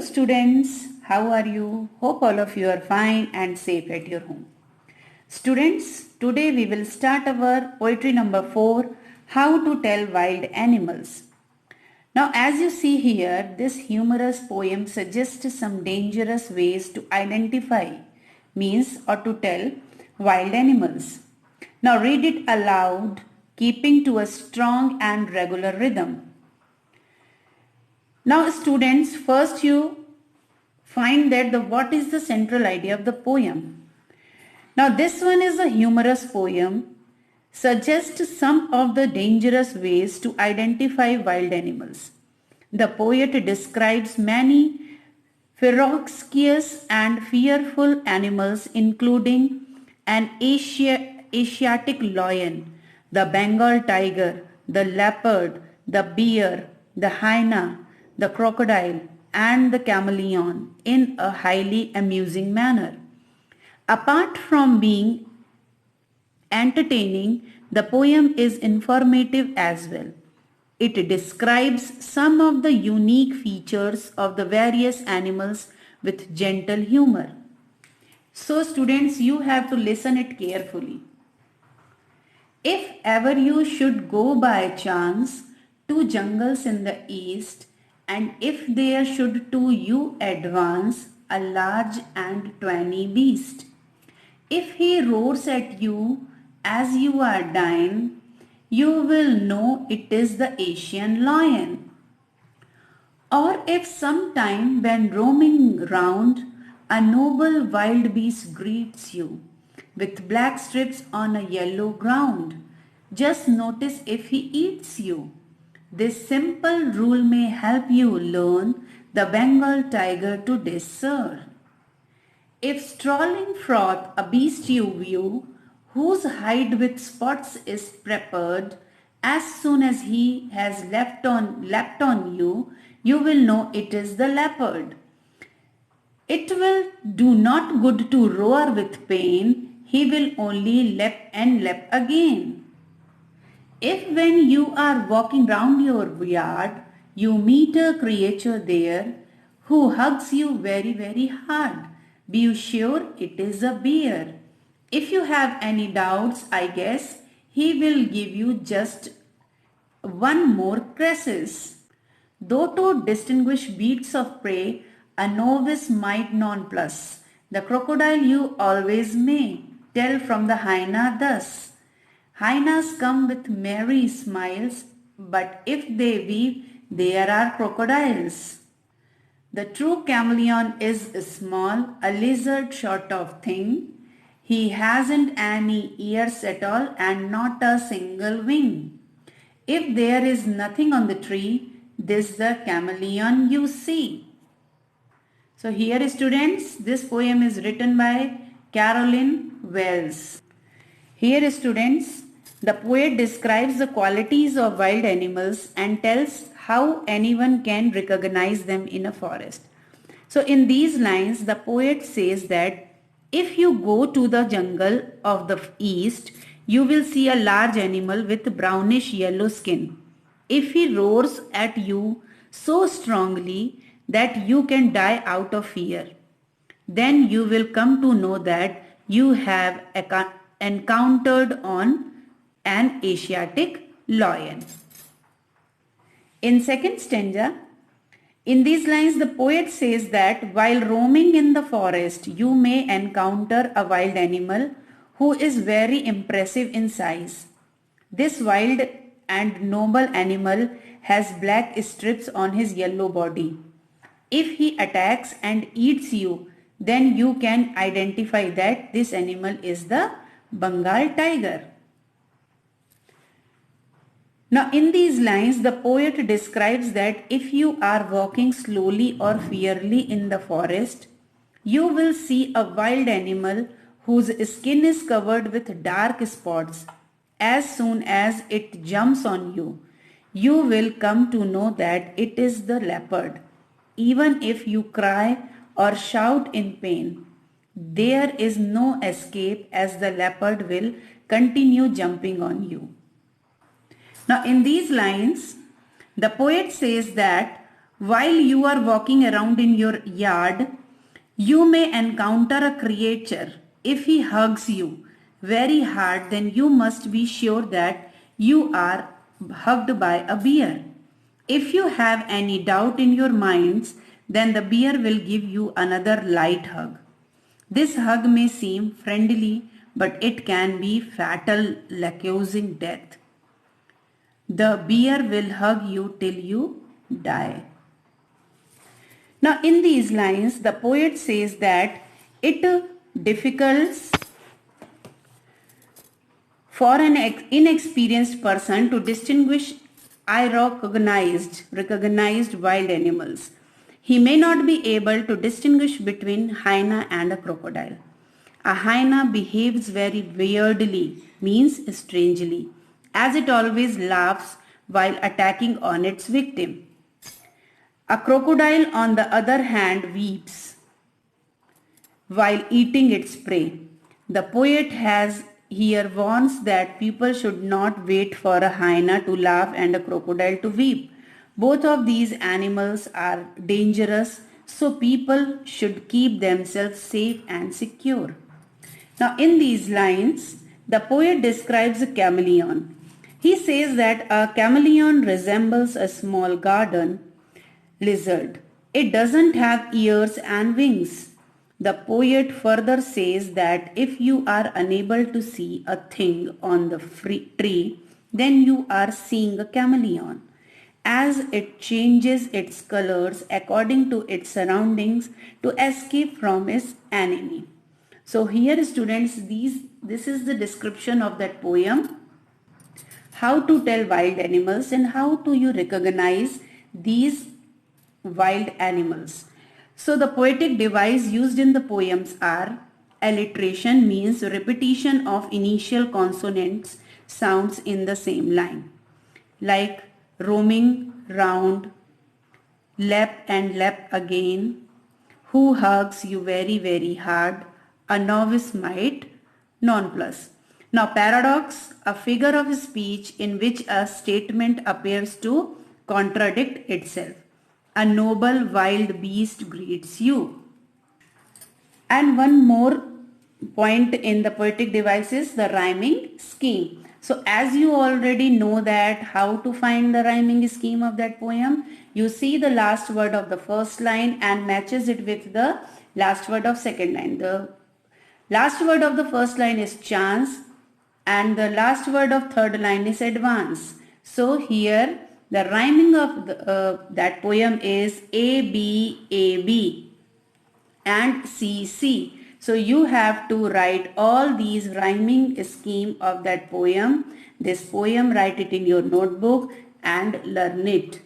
students, how are you? Hope all of you are fine and safe at your home. Students, today we will start our poetry number 4, How to Tell Wild Animals. Now as you see here, this humorous poem suggests some dangerous ways to identify, means or to tell wild animals. Now read it aloud, keeping to a strong and regular rhythm. Now students, first you find that what is the central idea of the poem. Now this one is a humorous poem, suggests some of the dangerous ways to identify wild animals. The poet describes many ferocious and fearful animals including an Asiatic lion, the Bengal tiger, the leopard, the bear, the hyena, the crocodile and the chameleon in a highly amusing manner. Apart from being entertaining, the poem is informative as well. It describes some of the unique features of the various animals with gentle humor. So students, you have to listen it carefully. If ever you should go by chance to jungles in the east, and if there should to you advance a large and tawny beast, if he roars at you as you are dying, you will know it is the Asian lion. Or if sometime when roaming round, a noble wild beast greets you with black strips on a yellow ground, just notice if he eats you. This simple rule may help you learn the Bengal tiger to discern. If strolling forth a beast you view, whose hide with spots is prepared, as soon as he has leapt on you, you will know it is the leopard. It will do not good to roar with pain, he will only leap and leap again. If when you are walking round your yard, you meet a creature there who hugs you very, very hard, be sure it is a bear. If you have any doubts, I guess he will give you just one more crisis. Though to distinguish beasts of prey, a novice might nonplus. The crocodile you always may tell from the hyena thus. Hyenas come with merry smiles, but if they weep, there are crocodiles. The true chameleon is small, a lizard sort of thing. He hasn't any ears at all and not a single wing. If there is nothing on the tree, this the chameleon you see. So here students, this poem is written by Caroline Wells. Here students, the poet describes the qualities of wild animals and tells how anyone can recognize them in a forest. So in these lines, the poet says that if you go to the jungle of the east, you will see a large animal with brownish yellow skin. If he roars at you so strongly that you can die out of fear, then you will come to know that you have encountered on an Asiatic lion. In second stanza, in these lines the poet says that while roaming in the forest, you may encounter a wild animal who is very impressive in size. This wild and noble animal has black strips on his yellow body. If he attacks and eats you, then you can identify that this animal is the Bengal tiger. Now in these lines, the poet describes that if you are walking slowly or fiercely in the forest, you will see a wild animal whose skin is covered with dark spots. As soon as it jumps on you, you will come to know that it is the leopard. Even if you cry or shout in pain, there is no escape as the leopard will continue jumping on you. Now in these lines, the poet says that While you are walking around in your yard, you may encounter a creature. If he hugs you very hard, then you must be sure that you are hugged by a bear. If you have any doubt in your minds, then the bear will give you another light hug. This hug may seem friendly, but it can be fatal, causing death. The bear will hug you till you die. Now, in these lines, the poet says that it difficult for an inexperienced person to distinguish recognized wild animals. He may not be able to distinguish between hyena and a crocodile. A hyena behaves very weirdly, means strangely, as it always laughs while attacking on its victim. A crocodile, on the other hand, weeps while eating its prey. The poet has here warns that people should not wait for a hyena to laugh and a crocodile to weep. Both of these animals are dangerous, so people should keep themselves safe and secure. Now, in these lines, the poet describes a chameleon. He says that a chameleon resembles a small garden lizard. It doesn't have ears and wings. The poet further says that if you are unable to see a thing on the tree, then you are seeing a chameleon, as it changes its colors according to its surroundings to escape from its enemy. So here, students, this is the description of that poem. How to tell wild animals and how do you recognize these wild animals. So the poetic device used in the poems are alliteration, means repetition of initial consonants sounds in the same line, like roaming round, lap and lap again, who hugs you very very hard, a novice might, nonplus. Now paradox, a figure of speech in which a statement appears to contradict itself. A noble wild beast greets you. And one more point in the poetic device is the rhyming scheme. So as you already know that how to find the rhyming scheme of that poem, you see the last word of the first line and matches it with the last word of second line. The last word of the first line is chance and the last word of third line is advance. So here the rhyming of that poem is A, B, and C, C. So you have to write all these rhyming scheme of that poem. This poem, write it in your notebook and learn it.